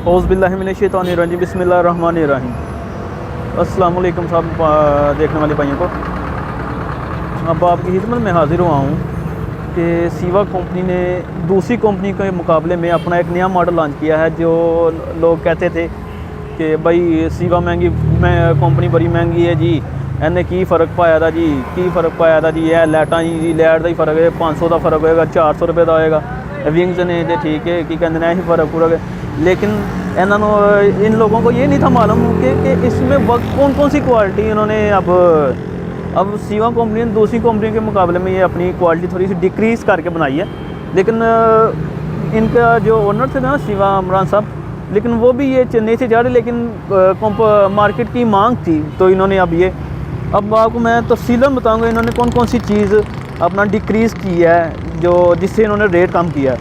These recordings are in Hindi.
औज़ुबिल्लाहिमिनश्शैतानिर्रजीम बिस्मिल्लाहिर्रहमानिर्रहीम। अस्सलाम वालेकुम सब देखने वाले भाइयों को। अब आपकी खिदमत में हाज़िर हुआ हूँ कि सीवा कंपनी ने दूसरी कंपनी के मुकाबले में अपना एक नया मॉडल लॉन्च किया है। जो लोग कहते थे कि भाई सीवा कंपनी बड़ी महंगी है जी, इन्हें की फ़र्क पाया था जी, की फ़र्क पाया था जी, यह लाइटा जी लाइट का ही फ़र्क है, 500 का फ़र्क होएगा, 400 रुपये का होएगा, विंग्स ने जो ठीक है कि कहते हैं ही फ़र्क पूरा। लेकिन इन लोगों को ये नहीं था मालूम कि इसमें वक्त कौन कौन सी क्वालिटी इन्होंने अब सीवा कंपनी ने दूसरी कंपनी के मुकाबले में ये अपनी क्वालिटी थोड़ी सी डिक्रीज़ करके बनाई है। लेकिन इनका जो ओनर थे ना सीवा इमरान साहब, लेकिन वो भी ये चेन्नई से जा रहे, लेकिन मार्केट की मांग थी तो इन्होंने अब आपको मैं तफसीलन बताऊंगा इन्होंने कौन कौन सी चीज़ अपना डिक्रीज़ की है जिससे इन्होंने रेट कम किया है।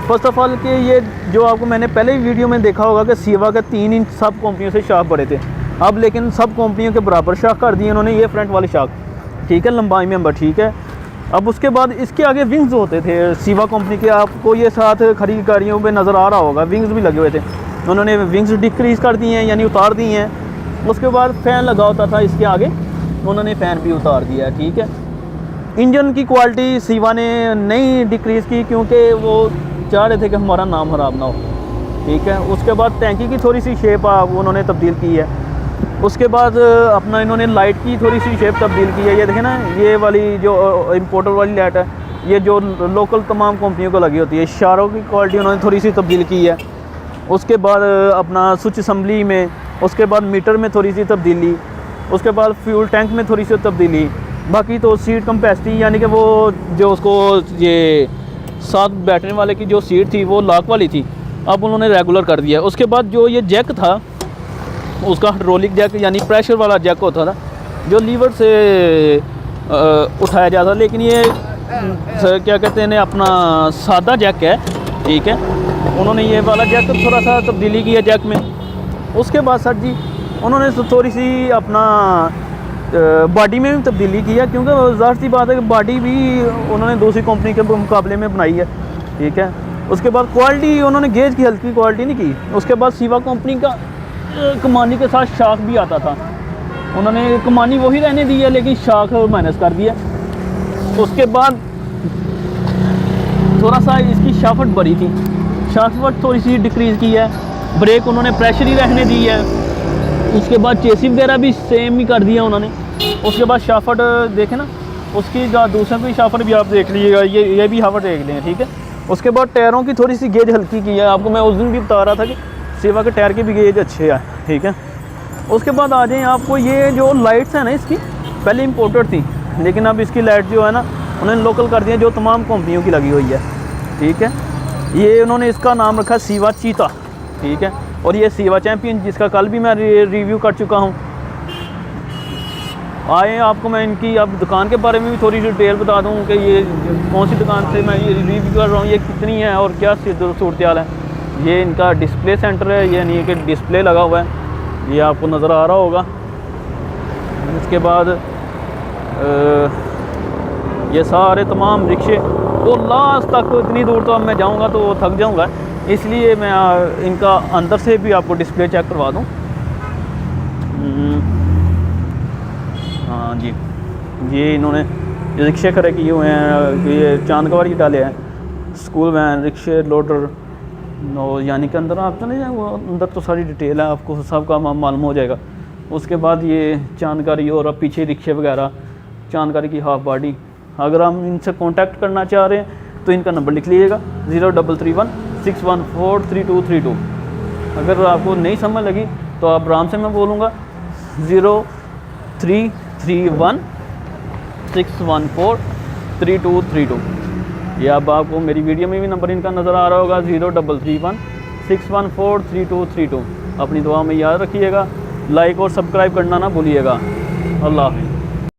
फर्स्ट ऑफ़ ऑल कि ये जो आपको मैंने पहले ही वीडियो में देखा होगा कि सीवा के 3 इंच सब कंपनियों से शाख बड़े थे, अब लेकिन सब कंपनियों के बराबर शाख कर दिए इन्होंने। ये फ्रंट वाली शाख ठीक है, लंबाई में नंबर ठीक है। अब उसके बाद इसके आगे विंग्स होते थे सीवा कंपनी के, आपको ये साथ खड़ी गाड़ियों पे नज़र आ रहा होगा, विंग्स भी लगे हुए थे, उन्होंने विंग्स डिक्रीज़ कर दिए हैं यानी उतार दिए हैं। उसके बाद फ़ैन लगा होता था इसके आगे, उन्होंने फ़ैन भी उतार दिया है ठीक है। इंजन की क्वालिटी सीवा ने नहीं डिक्रीज़ की क्योंकि वो चाह रहे थे कि हमारा नाम ख़राब ना हो ठीक है। उसके बाद टैंकी की थोड़ी सी शेप उन्होंने तब्दील की है। उसके बाद अपना इन्होंने लाइट की थोड़ी सी शेप तब्दील की है। ये देखें ना, ये वाली जो इम्पोर्टर वाली लाइट है, ये जो लोकल तमाम कंपनियों को लगी होती है, इशारों की क्वालिटी उन्होंने थोड़ी सी तब्दील की है। उसके बाद अपना स्विच असम्बली में, उसके बाद मीटर में थोड़ी सी तब्दीली, उसके बाद फ्यूल टैंक में थोड़ी सी तब्दीली। बाकी तो सीट कैपेसिटी यानी कि वो जो उसको ये साथ बैठने वाले की जो सीट थी वो लॉक वाली थी, अब उन्होंने रेगुलर कर दिया। उसके बाद जो ये जैक था उसका हाइड्रोलिक जैक यानी प्रेशर वाला जैक होता था जो लीवर से उठाया जाता, लेकिन ये क्या कहते हैं अपना सादा जैक है ठीक है। उन्होंने ये वाला जैक थोड़ा सा तब्दीली की है जैक में। उसके बाद सर जी उन्होंने थोड़ी सी अपना बॉडी में भी तब्दीली की है, क्योंकि ज़ाहिर सी बात है कि बॉडी भी उन्होंने दूसरी कंपनी के मुकाबले में बनाई है ठीक है। उसके बाद क्वालिटी उन्होंने गेज की हल्की क्वालिटी नहीं की। उसके बाद सीवा कंपनी का कमानी के साथ शाख भी आता था, उन्होंने कमानी वही रहने दी है लेकिन शाख माइनस कर दिया। उसके बाद थोड़ा सा इसकी शाफट बड़ी थी, शाफट थोड़ी सी डिक्रीज़ की है। ब्रेक उन्होंने प्रेशर ही रहने दी है। उसके बाद चेसी वगैरह भी सेम ही कर दिया उन्होंने। उसके बाद शाफट देखें ना, उसकी दूसरे की शाफट भी आप देख लीजिएगा, ये भी हाफट देख लें ठीक है। उसके बाद टायरों की थोड़ी सी गेज हल्की की है, आपको मैं उस दिन भी बता रहा था कि सीवा के टायर के भी गेज अच्छे हैं ठीक है। उसके बाद आ जाएँ आपको ये जो लाइट्स हैं ना, इसकी पहले इम्पोर्टेड थी लेकिन अब इसकी लाइट जो है ना उन्होंने लोकल कर दिया जो तमाम कंपनियों की लगी हुई है ठीक है। ये उन्होंने इसका नाम रखा सीवा चीता ठीक है, और ये सीवा चैम्पियन जिसका कल भी मैं रिव्यू कर चुका हूँ। आए आपको मैं इनकी अब दुकान के बारे में भी थोड़ी सी डिटेल बता दूँ कि ये कौन सी दुकान से मैं ये रिव्यू कर रहा हूँ, ये कितनी है और क्या सूरत हाल है। ये इनका डिस्प्ले सेंटर है, ये नहीं कि डिस्प्ले लगा हुआ है, ये आपको नज़र आ रहा होगा। इसके बाद ये सारे तमाम रिक्शे वो लास्ट तक, इतनी दूर तो अब मैं जाऊँगा तो थक जाऊँगा, इसलिए मैं इनका अंदर से भी आपको डिस्प्ले चेक करवा दूँ। हाँ जी, ये इन्होंने रिक्शे खड़े किए हुए हैं, ये चांद कवर ही डाले हैं, स्कूल वैन रिक्शे लोडर यानी कि अंदर आप चले जाए वो अंदर तो सारी डिटेल है, आपको सबका मालूम हो जाएगा। उसके बाद ये जानकारी और अब पीछे रिक्शे वगैरह, जानकारी की हाफ बॉडी। अगर हम इनसे कांटेक्ट करना चाह रहे हैं तो इनका नंबर लिख लीजिएगा 0331 614 3232। अगर आपको नहीं समझ लगी तो आप आराम से मैं बोलूँगा 0331 614 3232। या अब आपको मेरी वीडियो में भी नंबर इनका नज़र आ रहा होगा 0331 614 3232। अपनी दुआ में याद रखिएगा, लाइक और सब्सक्राइब करना ना भूलिएगा। अल्लाह हाफ़िज़।